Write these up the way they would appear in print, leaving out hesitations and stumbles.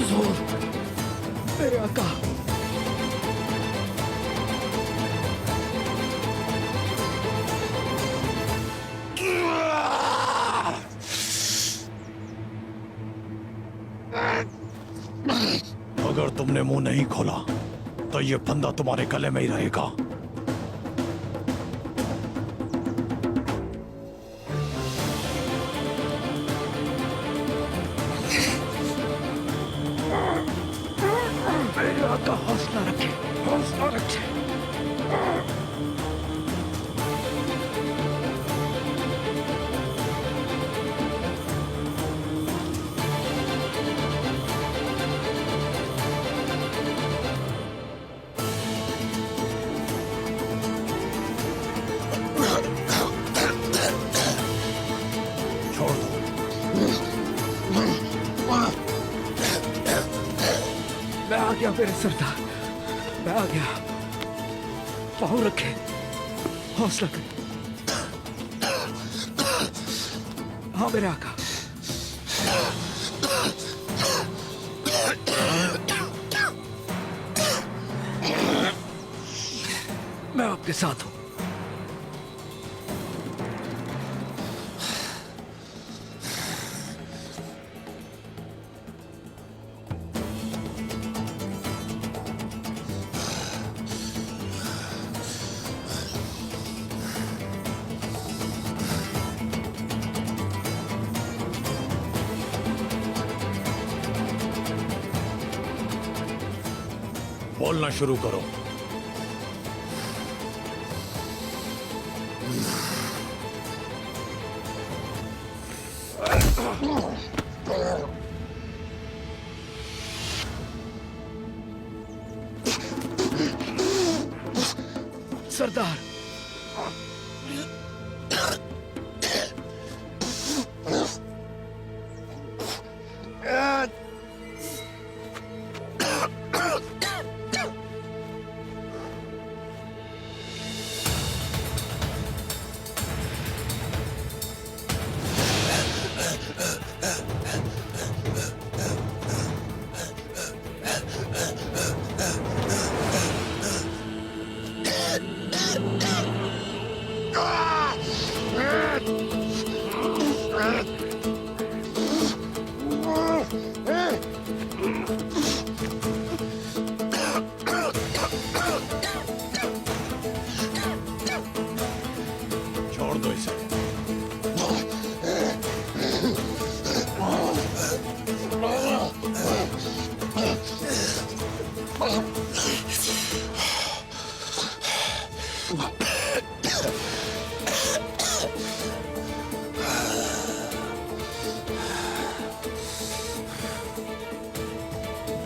हुजूर, मेरे आका। अगर तुमने मुंह नहीं खोला तो ये फंदा तुम्हारे गले में ही रहेगा। मेरे आका, हौसला रखे, हौसला रखे। छोड़ दो। मैं आ गया मेरे सरदार, मैं आ गया। पाँव रखे, हौसला करे। हाँ मेरे आका। मैं आपके साथ हूं। बोलना शुरू करो। सरदार, छोड़ दो इसे।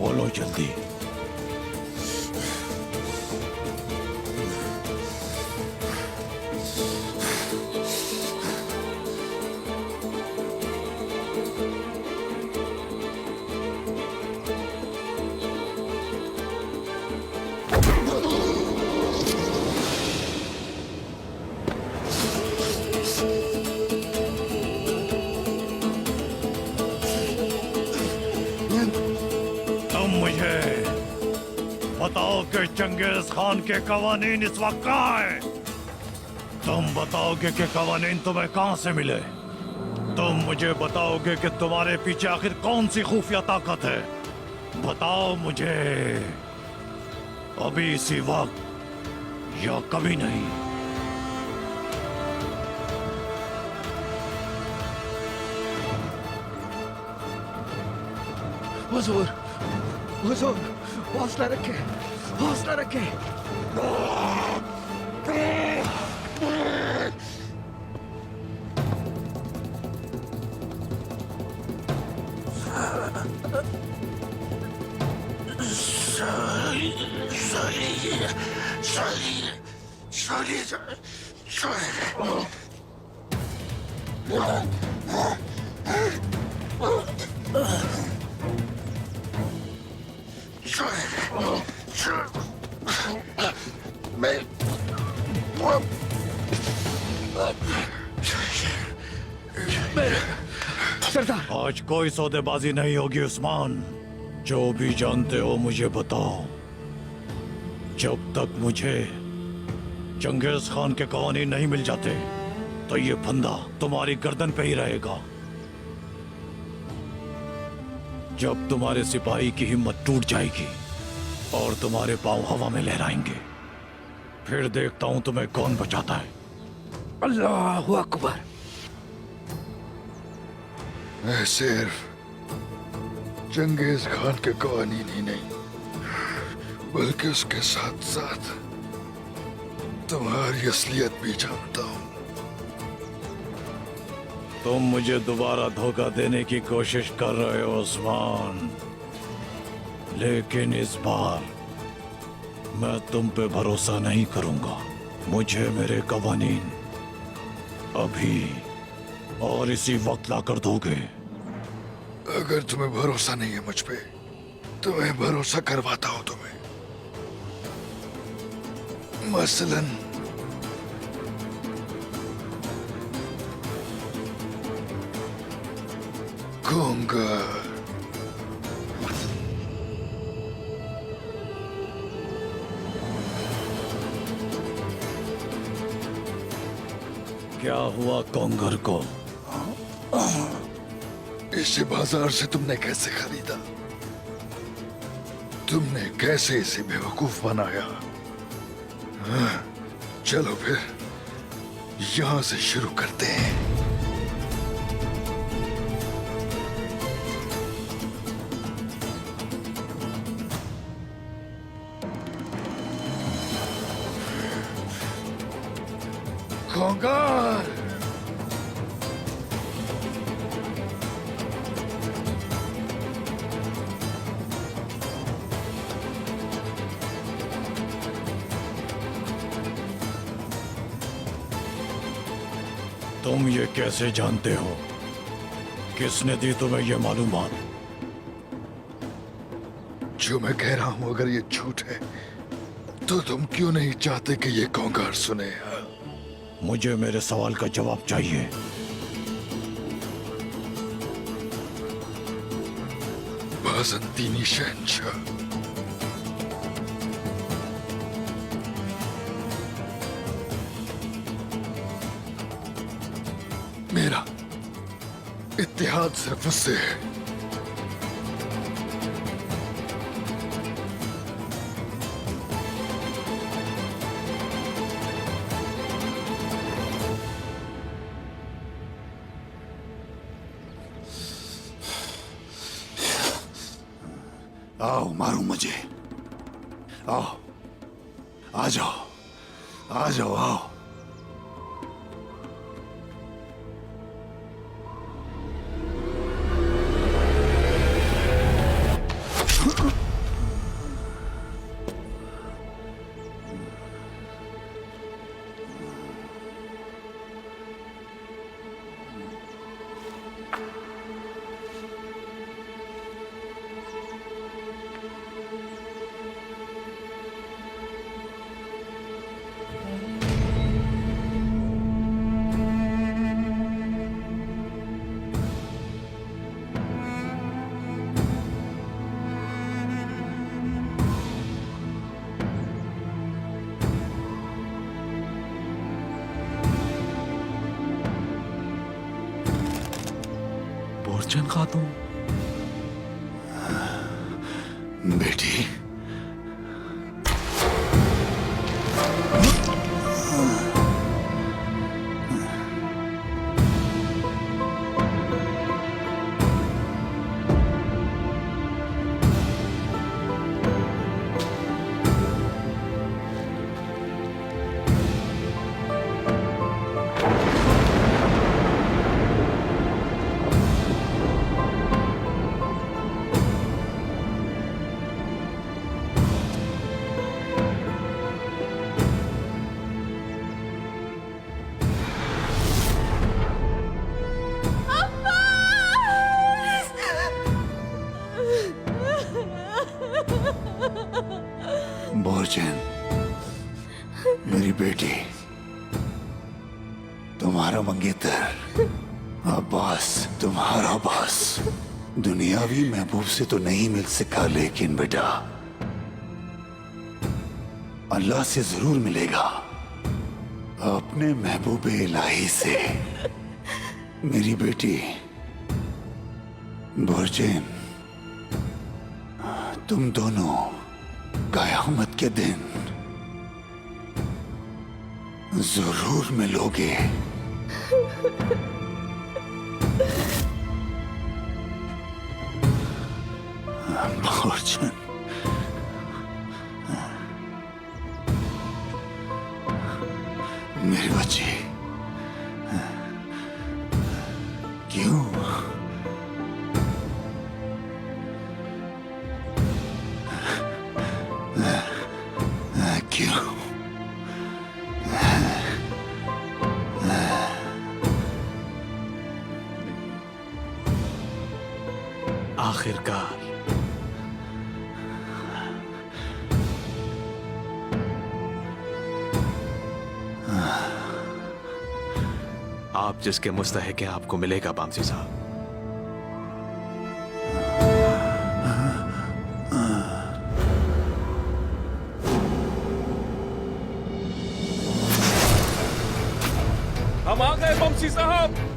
बोलो जल्दी। तुम मुझे बताओ कि चंगेज खान के कवानीन इस वक्त कहाँ हैं? तुम बताओगे कि कवानीन तुम्हें कहां से मिले? तुम मुझे बताओगे कि तुम्हारे पीछे आखिर कौन सी खुफिया ताकत है? बताओ मुझे, अभी इसी वक्त या कभी नहीं। हुजूर, हुजूर, हौसला रखे, हौसला रखे। सरदार, आज कोई सौदेबाजी नहीं होगी उस्मान। जो भी जानते हो मुझे बताओ। जब तक मुझे चंगेज खान के कवानीन नहीं मिल जाते तो ये फंदा तुम्हारी गर्दन पे ही रहेगा। जब तुम्हारे सिपाही की हिम्मत टूट जाएगी और तुम्हारे पांव हवा में लहराएंगे, फिर देखता हूं तुम्हें कौन बचाता है। अल्लाह अकबर। मैं सिर्फ चंगेज खान के कवानीन ही नहीं, बल्कि उसके साथ साथ तुम्हारी असलियत भी जानता हूं। तुम मुझे दोबारा धोखा देने की कोशिश कर रहे हो उस्मान, लेकिन इस बार मैं तुम पे भरोसा नहीं करूंगा। मुझे मेरे कवानीन अभी और इसी वक्त लाकर दोगे। अगर तुम्हें भरोसा नहीं है मुझ पे, तो मैं भरोसा करवाता हूं तुम्हें। मसलन कोंगार। क्या हुआ कोंगर को? इसे बाजार से तुमने कैसे खरीदा? तुमने कैसे इसे बेवकूफ बनाया? हाँ, चलो फिर यहां से शुरू करते हैं। कोंगार, तुम ये कैसे जानते हो? किसने दी तुम्हें ये मालूमात? जो मैं कह रहा हूं अगर ये झूठ है, तो तुम क्यों नहीं चाहते कि ये कोंगार सुने? हाँ? मुझे मेरे सवाल का जवाब चाहिए। बाज़ंतीनी शहंशाह, मेरा इत्तेहाद सिर्फ उससे है। आओ, मारो मुझे। आओ, आ जाओ, आ जाओ, आओ। बोरचन खातून, बेटी, बोरचन, मेरी बेटी, तुम्हारा मंगेतर अब्बास, तुम्हारा अब्बास। दुनियावी महबूब से तो नहीं मिल सका, लेकिन बेटा अल्लाह से जरूर मिलेगा। अपने महबूब इलाही से। मेरी बेटी बुर्जिन, तुम दोनों कयामत के दिन जरूर मिलोगे। बुर्जिन, मेरी बच्ची, क्यों? क्यों? आखिरकार आप जिसके मुस्तहिक हैं आपको मिलेगा बामसी साहब। हम आ गए बमसी साहब।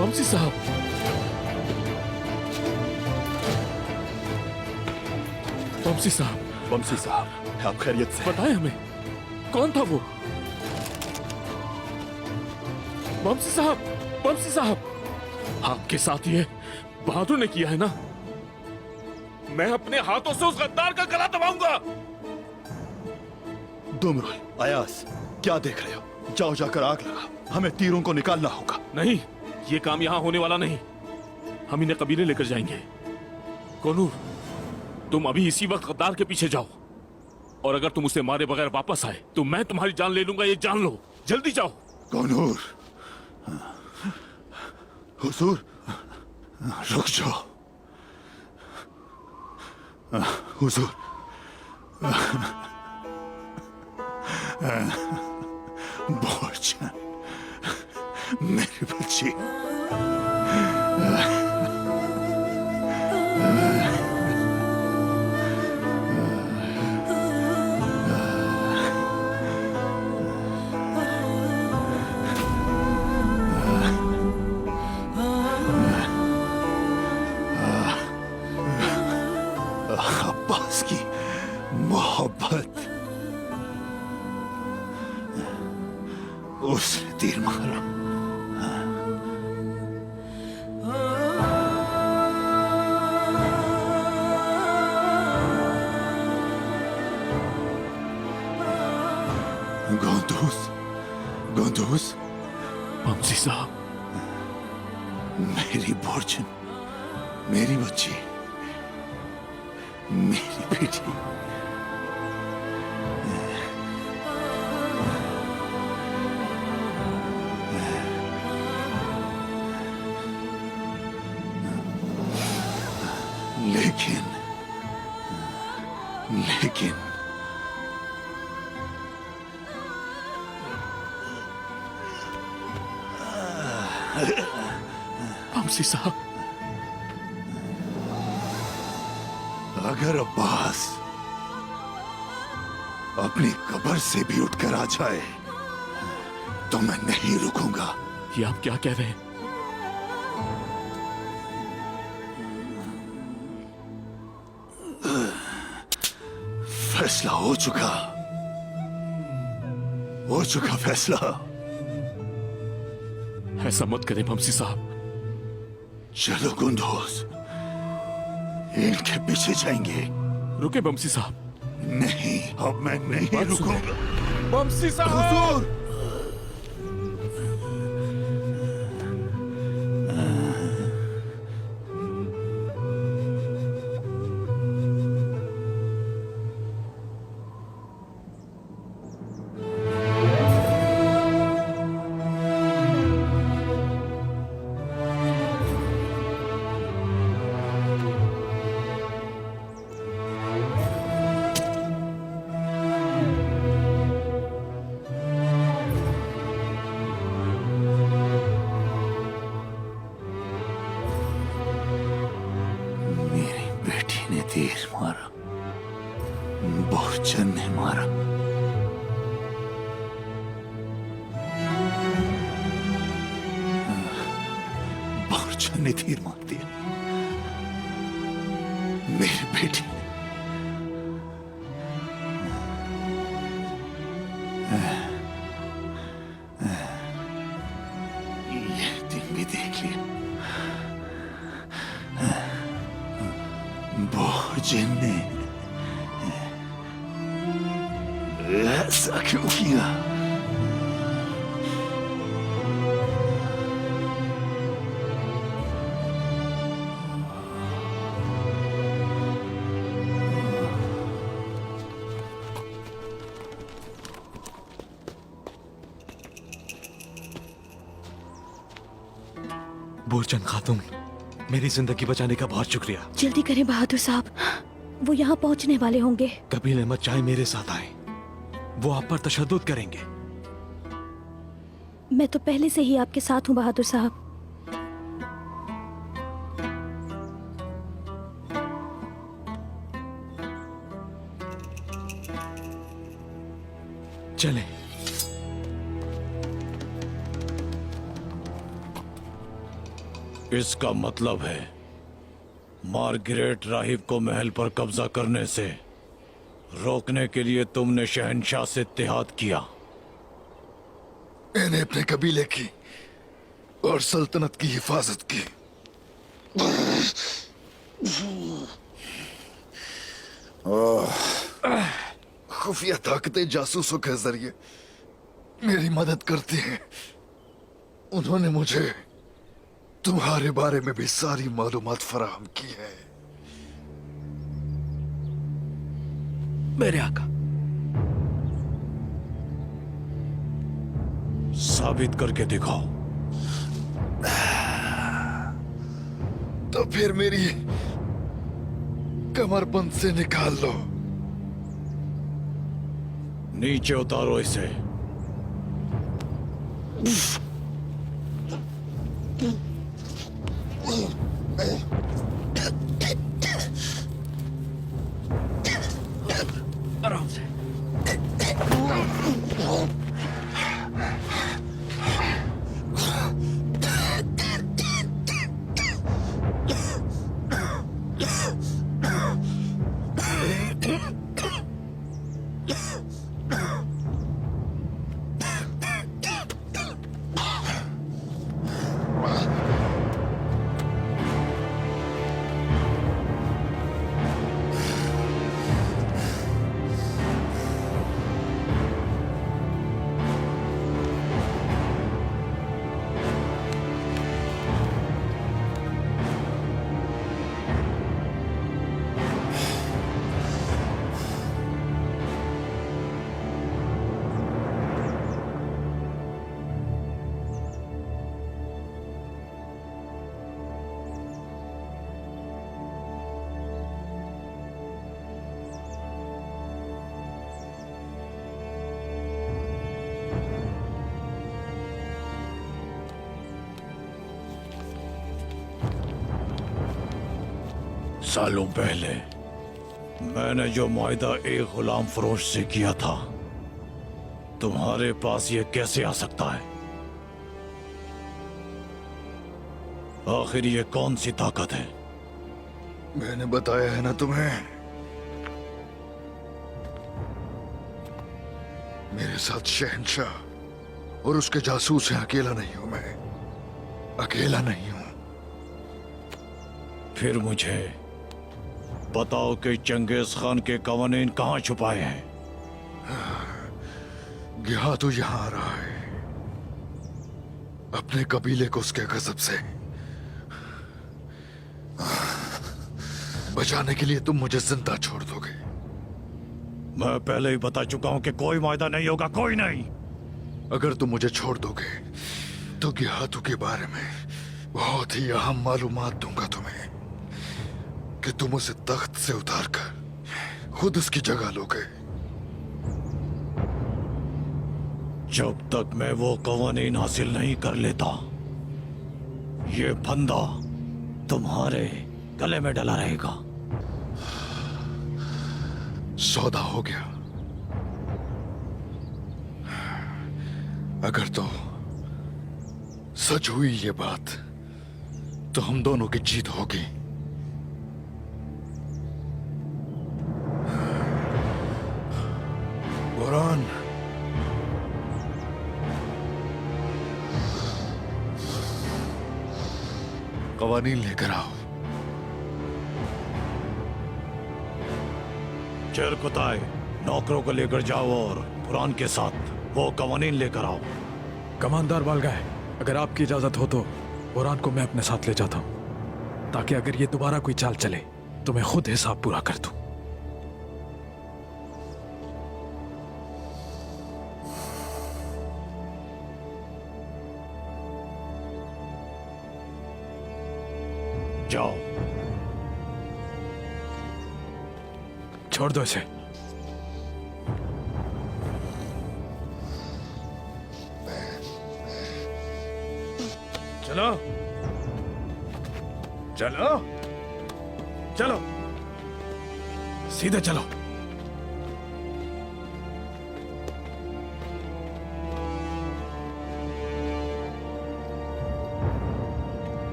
बमसी साहब, बमसी साहब, बमसी साहब, आप खैरियत से? बताएं हमें कौन था वो? बमसी साहब, बमसी साहब, आपके साथ ये बहादुर ने किया है ना? मैं अपने हाथों से उस गद्दार का गला दबाऊंगा। दुमरुल, अयास, क्या देख रहे हो? जाओ जाकर आग लगा, हमें तीरों को निकालना होगा। नहीं, ये काम यहां होने वाला नहीं। हम इन्हें कबीले लेकर जाएंगे। कोनूर, तुम अभी इसी वक्त गद्दार के पीछे जाओ, और अगर तुम उसे मारे बगैर वापस आए तो मैं तुम्हारी जान ले लूंगा, ये जान लो। जल्दी जाओ। कौनूर, हुजूर, रुक जाओ। हुजूर, बुर्जिन, मेरी बच्ची, अब्बास की मोहब्बत, उसने तीर मारा। गोंदूस, गोंदूस, बमसी साहब, मेरी बुर्जिन, मेरी बच्ची, मेरी बेटी। लेकिन लेकिन बमसी साहब, अगर अब्बास अपनी कब्र से भी उठकर आ जाए तो मैं नहीं रुकूंगा। ये आप क्या कह रहे हैं? फैसला हो चुका फैसला। ऐसा मत करें बमसी साहब। चलो गुंडोज, इनके पीछे जाएंगे। रुके बमसी साहब। नहीं, अब मैं नहीं बात सुनो। रुकूंगा। बमसी साहब, हुजूर, मारा, बहुचन ने मारा। बहुचन ने तीर मार दिया मेरी बेटी ने। ये दिन भी देख लिया। बहुजन ने ऐसा क्यों किया? बोरचंद खातून, मेरी जिंदगी बचाने का बहुत शुक्रिया। जल्दी करें बहादुर साहब, वो यहाँ पहुँचने वाले होंगे। कबील अहमद चाहे मेरे साथ आए, वो आप पर तशद्दुद करेंगे। मैं तो पहले से ही आपके साथ हूँ बहादुर साहब। चलें। इसका मतलब है मार्गरेट राहिब को महल पर कब्जा करने से रोकने के लिए तुमने शहंशाह से इत्तेहाद किया। मैंने अपने कबीले की और सल्तनत की हिफाजत की। खुफिया ताकतें जासूसों के जरिए मेरी मदद करती हैं। उन्होंने मुझे तुम्हारे बारे में भी सारी मालूमात फराहम की है। मेरे आका, साबित करके दिखाओ। तो फिर मेरी कमरबंद से निकाल लो। नीचे उतारो इसे। आराम से। सालों पहले मैंने जो मुआहदा एक गुलाम फरोश से किया था, तुम्हारे पास ये कैसे आ सकता है? आखिर ये कौन सी ताकत है? मैंने बताया है ना तुम्हें, मेरे साथ शहंशाह और उसके जासूस हैं। अकेला नहीं हूं मैं, अकेला नहीं हूं। फिर मुझे बताओ कि चंगेज खान के कवानीन कहाँ छुपाए हैं? गया तो यहां आ रहा है, अपने कबीले को उसके गजब से बचाने के लिए तुम मुझे जिंदा छोड़ दोगे। मैं पहले ही बता चुका हूं कि कोई मुआहदा नहीं होगा, कोई नहीं। अगर तुम मुझे छोड़ दोगे तो गिहातू के बारे में बहुत ही अहम मालूमात दूंगा तुम्हें कि तुम उसे तख्त से उतारकर खुद उसकी जगह लोगे। जब तक मैं वो कवानीन हासिल नहीं कर लेता, ये फंदा तुम्हारे गले में डला रहेगा। सौदा हो गया। अगर तो सच हुई ये बात तो हम दोनों की जीत होगी। बुरहान, कवानीन लेकर आओ। चरकुताई, नौकरों को लेकर जाओ और कुरान के साथ वो कवानीन लेकर आओ। कमानदार बालगाय, अगर आपकी इजाजत हो तो बुरहान को मैं अपने साथ ले जाता हूं, ताकि अगर ये दोबारा कोई चाल चले तो मैं खुद हिसाब पूरा कर दूं। जाओ। छोड़ दो इसे। चलो चलो चलो, सीधे चलो।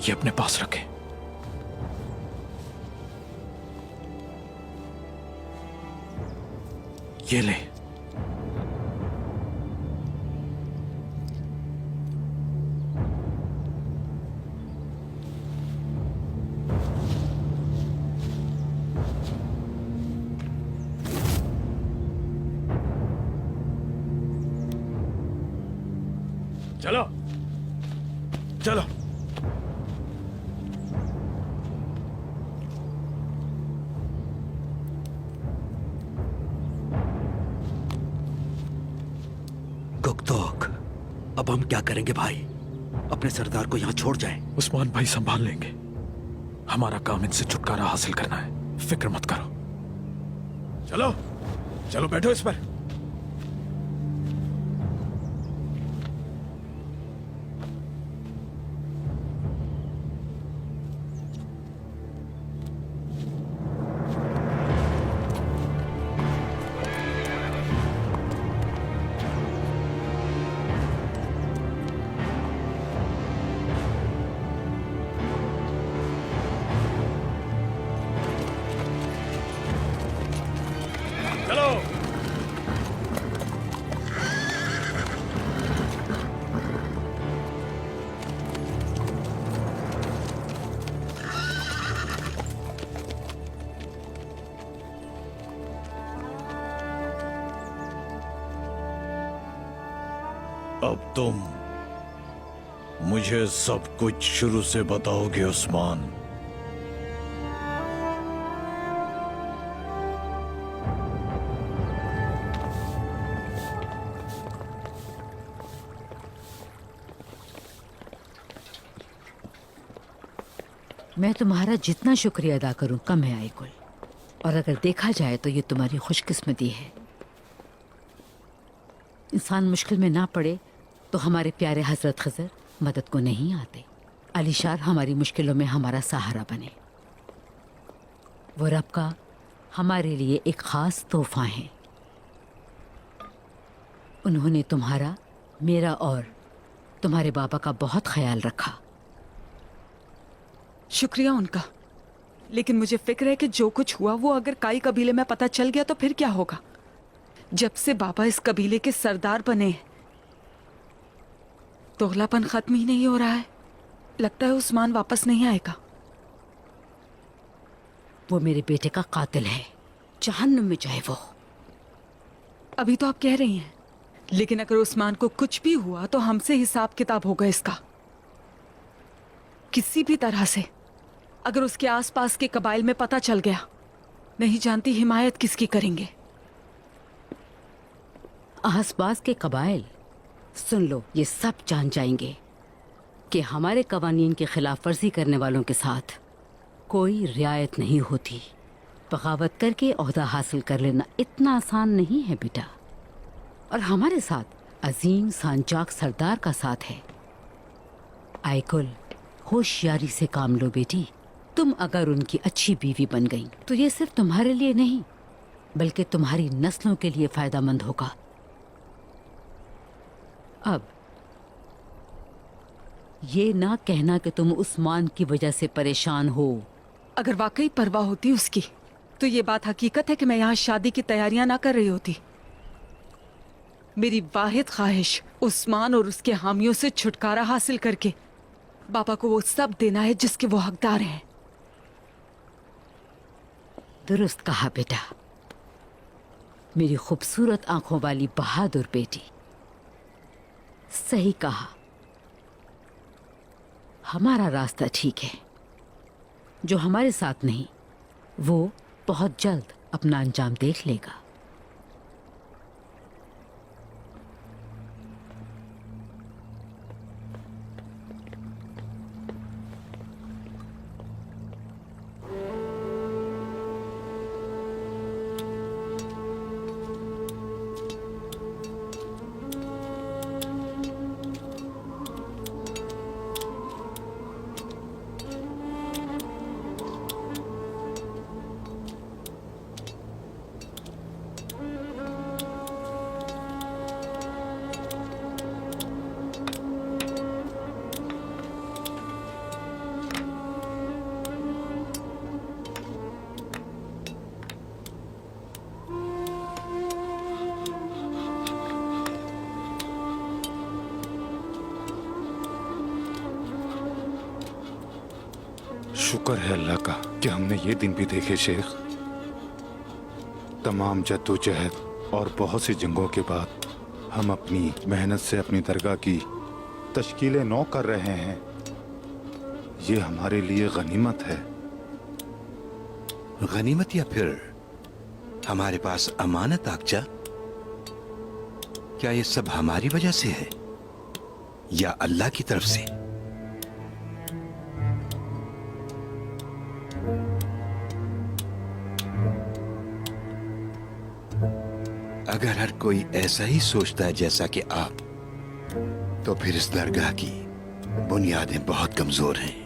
ये अपने पास रखें। ये ले। चलो चलो। गुकतोक, अब हम क्या करेंगे भाई? अपने सरदार को यहाँ छोड़ जाएं। उस्मान भाई संभाल लेंगे। हमारा काम इनसे छुटकारा हासिल करना है, फिक्र मत करो। चलो चलो, बैठो इस पर। चलो। अब तुम मुझे सब कुछ शुरू से बताओगे उस्मान। मैं तुम्हारा जितना शुक्रिया अदा करूं कम है आईकुल, और अगर देखा जाए तो ये तुम्हारी खुशकिस्मती है। इंसान मुश्किल में ना पड़े तो हमारे प्यारे हजरत खजर मदद को नहीं आते। अलीशार हमारी मुश्किलों में हमारा सहारा बने। वो रब का हमारे लिए एक खास तोहफा है। उन्होंने तुम्हारा, मेरा और तुम्हारे बाबा का बहुत ख्याल रखा। शुक्रिया उनका, लेकिन मुझे फिक्र है कि जो कुछ हुआ वो अगर काई कबीले में पता चल गया तो फिर क्या होगा। जब से बाबा इस कबीले के सरदार बने दोगलापन खत्म ही नहीं हो रहा है। लगता है उस्मान वापस नहीं आएगा। वो मेरे बेटे का कातिल है, जहन्नुम में जाए वो। अभी तो आप कह रही हैं, लेकिन अगर उस्मान को कुछ भी हुआ तो हमसे हिसाब किताब होगा इसका। किसी भी तरह से अगर उसके आसपास के कबाइल में पता चल गया, नहीं जानती हिमायत किसकी करेंगे। आसपास के कबाइल, सुन लो, ये सब जान जाएंगे कि हमारे कवानीन की खिलाफ वर्जी करने वालों के साथ कोई रियायत नहीं होती। बगावत करके ओहदा हासिल कर लेना इतना आसान नहीं है बेटा। और हमारे साथ अजीम सांजाक सरदार का साथ है, आयकुल, होशियारी से काम लो बेटी। तुम अगर उनकी अच्छी बीवी बन गई तो ये सिर्फ तुम्हारे लिए नहीं बल्कि तुम्हारी नस्लों के लिए फायदामंद होगा। अब ये ना कहना कि तुम उस्मान की वजह से परेशान हो। अगर वाकई परवाह होती उसकी तो ये बात हकीकत है कि मैं यहाँ शादी की तैयारियां ना कर रही होती। मेरी वाहिद ख्वाहिश उस्मान और उसके हामियों से छुटकारा हासिल करके बाबा को वो सब देना है जिसके वो हकदार हैं। दुरुस्त कहा बेटा, मेरी खूबसूरत आंखों वाली बहादुर बेटी। सही कहा, हमारा रास्ता ठीक है। जो हमारे साथ नहीं वो बहुत जल्द अपना अंजाम देख लेगा। शुक्र है अल्लाह का कि हमने ये दिन भी देखे शेख। तमाम जद्दोजहद और बहुत सी जंगों के बाद हम अपनी मेहनत से अपनी दरगाह की तश्कीलें नौ कर रहे हैं। ये हमारे लिए गनीमत है। गनीमत या फिर हमारे पास अमानत आकजा? क्या ये सब हमारी वजह से है या अल्लाह की तरफ से? अगर हर कोई ऐसा ही सोचता है जैसा कि आप, तो फिर इस दरगाह की बुनियादें बहुत कमजोर हैं।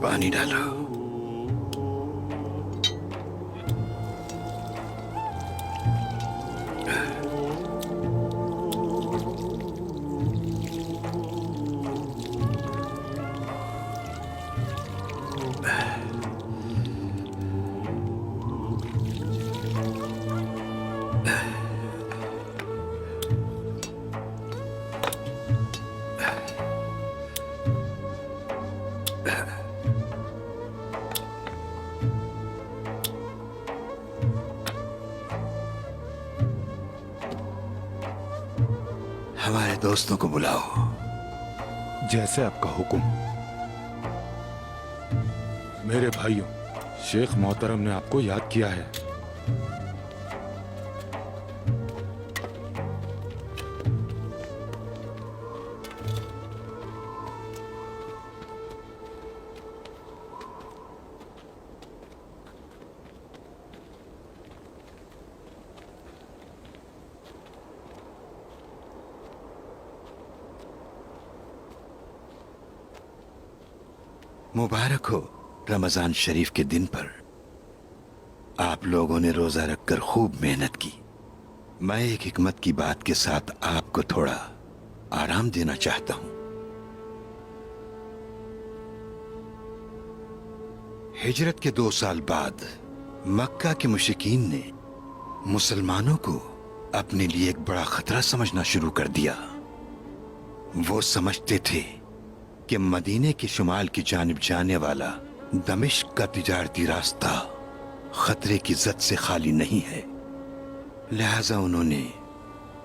पानी डालो। हमारे दोस्तों को बुलाओ। जैसे आपका हुक्म। मेरे भाइयों, शेख मोहतरम ने आपको याद किया है। मुबारक हो रमजान शरीफ के दिन पर। आप लोगों ने रोजा रखकर खूब मेहनत की। मैं एक हिकमत की बात के साथ आपको थोड़ा आराम देना चाहता हूं। हिजरत के 2 साल बाद मक्का के मुशरिकीन ने मुसलमानों को अपने लिए एक बड़ा खतरा समझना शुरू कर दिया। वो समझते थे कि मदीने के शुमाल की जानिब जाने वाला दमिश्क का तिजारती रास्ता खतरे की जद से खाली नहीं है। लिहाजा उन्होंने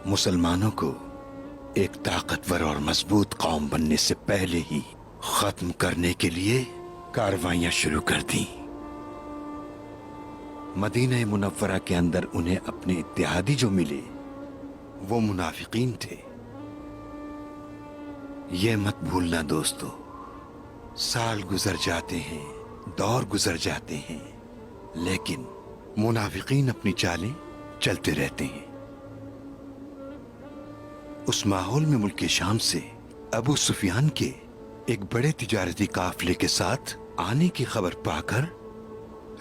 मुसलमानों को एक ताकतवर और मजबूत कौम बनने से पहले ही खत्म करने के लिए कार्रवाइयां शुरू कर दी। मदीना मुनव्वरा के अंदर उन्हें अपने इत्तेहादी जो मिले वो मुनाफिकीन थे। ये मत भूलना दोस्तों, साल गुजर जाते हैं, दौर गुजर जाते हैं, लेकिन मुनाफिकीन अपनी चालें चलते रहते हैं। उस माहौल में मुल्क शाम से अबू सुफियान के एक बड़े तिजारती काफिले के साथ आने की खबर पाकर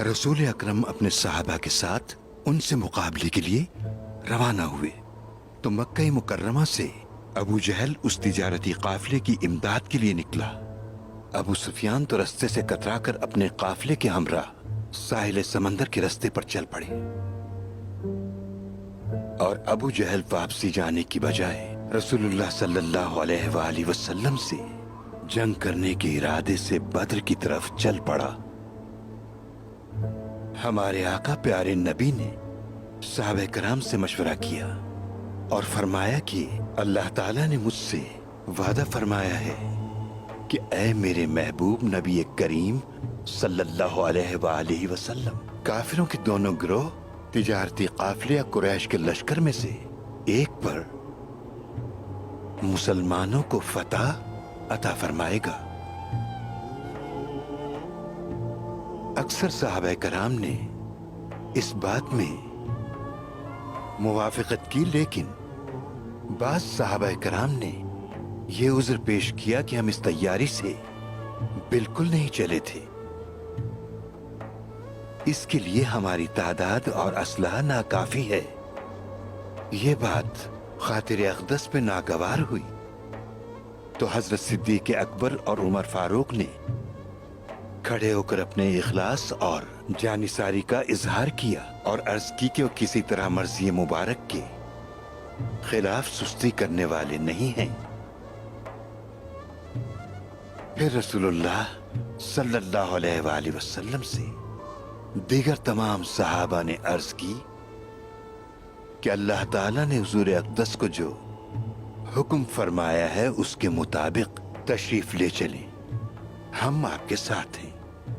रसूल अकरम अपने साहबा के साथ उनसे मुकाबले के लिए रवाना हुए। तो मक्का मुकर्रमा से अबू जहल उस तिजारती काफिले की इमदाद के लिए निकला। अबू सुफियान तो रास्ते से कतराकर अपने काफिले के हमरा साहिल समंदर के रास्ते पर चल पड़े और अबू जहल वापसी जाने की बजाय रसूलुल्लाह सल्लल्लाहु अलैहि वसल्लम से जंग करने के इरादे से बद्र की तरफ चल पड़ा। हमारे आका प्यारे नबी ने साहबे कराम से मशवरा किया और फरमाया कि अल्लाह ताला ने मुझसे वादा फरमाया है कि ऐ मेरे महबूब नबी करीम सल्लल्लाहु अलैहि वसल्लम, काफिरों के दोनों गिरोह तिजारती काफिले कुरैश के लश्कर में से एक पर मुसलमानों को फतह अता फरमाएगा। अक्सर साहबा कराम ने इस बात में मुवाफिकत की, लेकिन बाज साहबा कराम ने यह उज़्र पेश किया कि हम इस तैयारी से बिल्कुल नहीं चले थे। इसके लिए हमारी तादाद और असलहा नाकाफी है। ये बात खातिर अक़दस पे नागवार हुई तो हजरत सिद्दीक़ अकबर और उमर फारूक ने खड़े होकर अपने इखलास और जानिसारी का इजहार किया और अर्ज की कि वो किसी तरह मर्जी मुबारक के खिलाफ सुस्ती करने वाले नहीं हैं। फिर रसूलुल्लाह सल्लल्लाहु अलैहि वसल्लम से दीगर तमाम सहाबा ने अर्ज की कि अल्लाह ताला ने हुजूर अक़दस को जो हुक्म फरमाया है उसके मुताबिक तशरीफ ले चलें। हम आपके साथ हैं,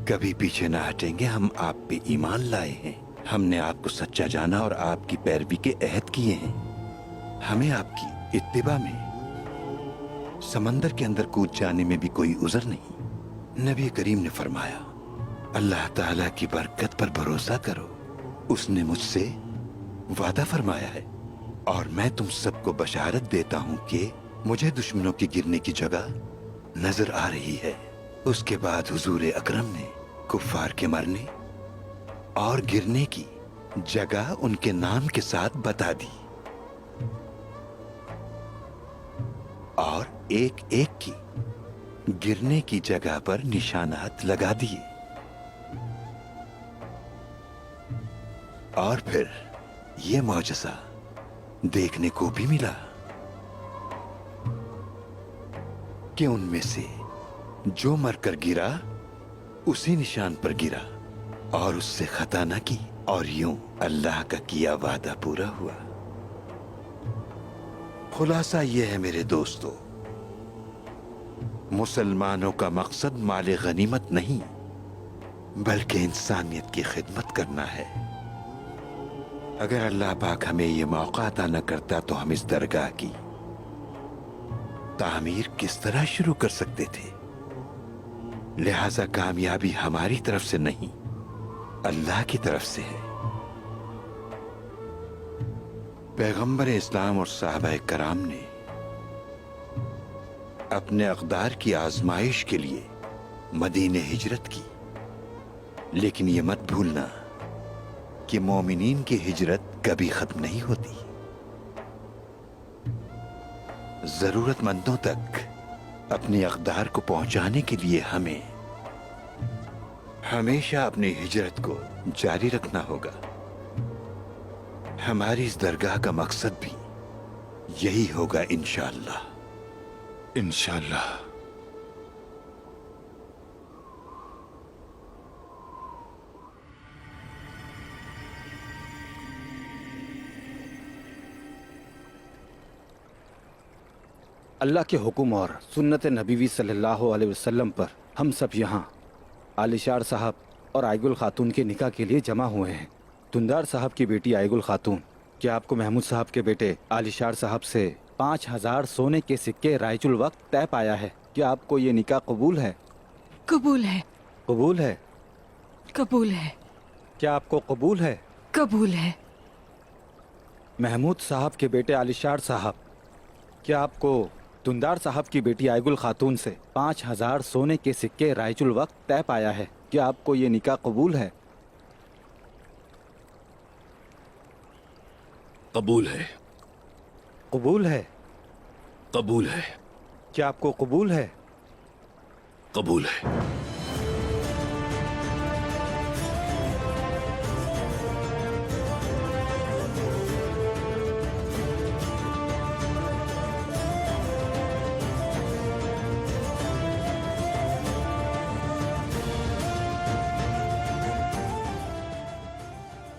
कभी पीछे ना हटेंगे। हम आप पे ईमान लाए हैं, हमने आपको सच्चा जाना और आपकी पैरवी के अहद किए हैं। हमें आपकी इत्तिबा में समंदर के अंदर कूद जाने में भी कोई उज़र नहीं। नबी करीम ने फरमाया, अल्लाह ताला की बरकत पर भरोसा करो, उसने मुझसे वादा फरमाया है और मैं तुम सबको बशारत देता हूं कि मुझे दुश्मनों के गिरने की जगह नजर आ रही है। उसके बाद हुजूर अकरम ने कुफ्फार के मरने और गिरने की जगह उनके नाम के साथ बता दी और एक एक की गिरने की जगह पर निशानात लगा दिए। और फिर ये मौजज़ा देखने को भी मिला कि उनमें से जो मरकर गिरा उसी निशान पर गिरा और उससे खता न की और यूं अल्लाह का किया वादा पूरा हुआ। खुलासा यह है मेरे दोस्तों, मुसलमानों का मकसद माले गनीमत नहीं बल्कि इंसानियत की खिदमत करना है। अगर अल्लाह पाक हमें ये मौका अता न करता तो हम इस दरगाह की तामीर किस तरह शुरू कर सकते थे। लिहाजा कामयाबी हमारी तरफ से नहीं, अल्लाह की तरफ से है। पैगंबर इस्लाम और साहबा कराम ने अपने अक़दार की आजमाइश के लिए मदीने हिजरत की, लेकिन ये मत भूलना कि मोमिनीन की हिजरत कभी खत्म नहीं होती। जरूरतमंदों तक अपनी अक़दार को पहुंचाने के लिए हमें हमेशा अपनी हिजरत को जारी रखना होगा। हमारी इस दरगाह का मकसद भी यही होगा इंशाअल्लाह। इंशाअल्लाह। अल्लाह के हुक्म और सुन्नत नबीवी सल्लल्लाहु अलैहि वसल्लम पर हम सब यहाँ आलिशार साहब और आयगुल खातून के निकाह के लिए जमा हुए हैं। दुंदार साहब की बेटी आयगुल खातून, क्या आपको महमूद साहब के बेटे आलिशार साहब से 5000 सोने के सिक्के रायजुल वक्त तय पाया है? क्या आपको ये निकाह कबूल है? कबूल है। कबूल है? कबूल है। क्या आपको कबूल है? कबूल है। महमूद साहब के बेटे आलिशार साहब, क्या आपको दुंदार साहब की बेटी आयगुल खातून से 5000 सोने के सिक्के रायजुल वक्त तय पाया है? क्या आपको ये निकाह कबूल है? कबूल है। कबूल है? कबूल है। क्या आपको कबूल है? कबूल है।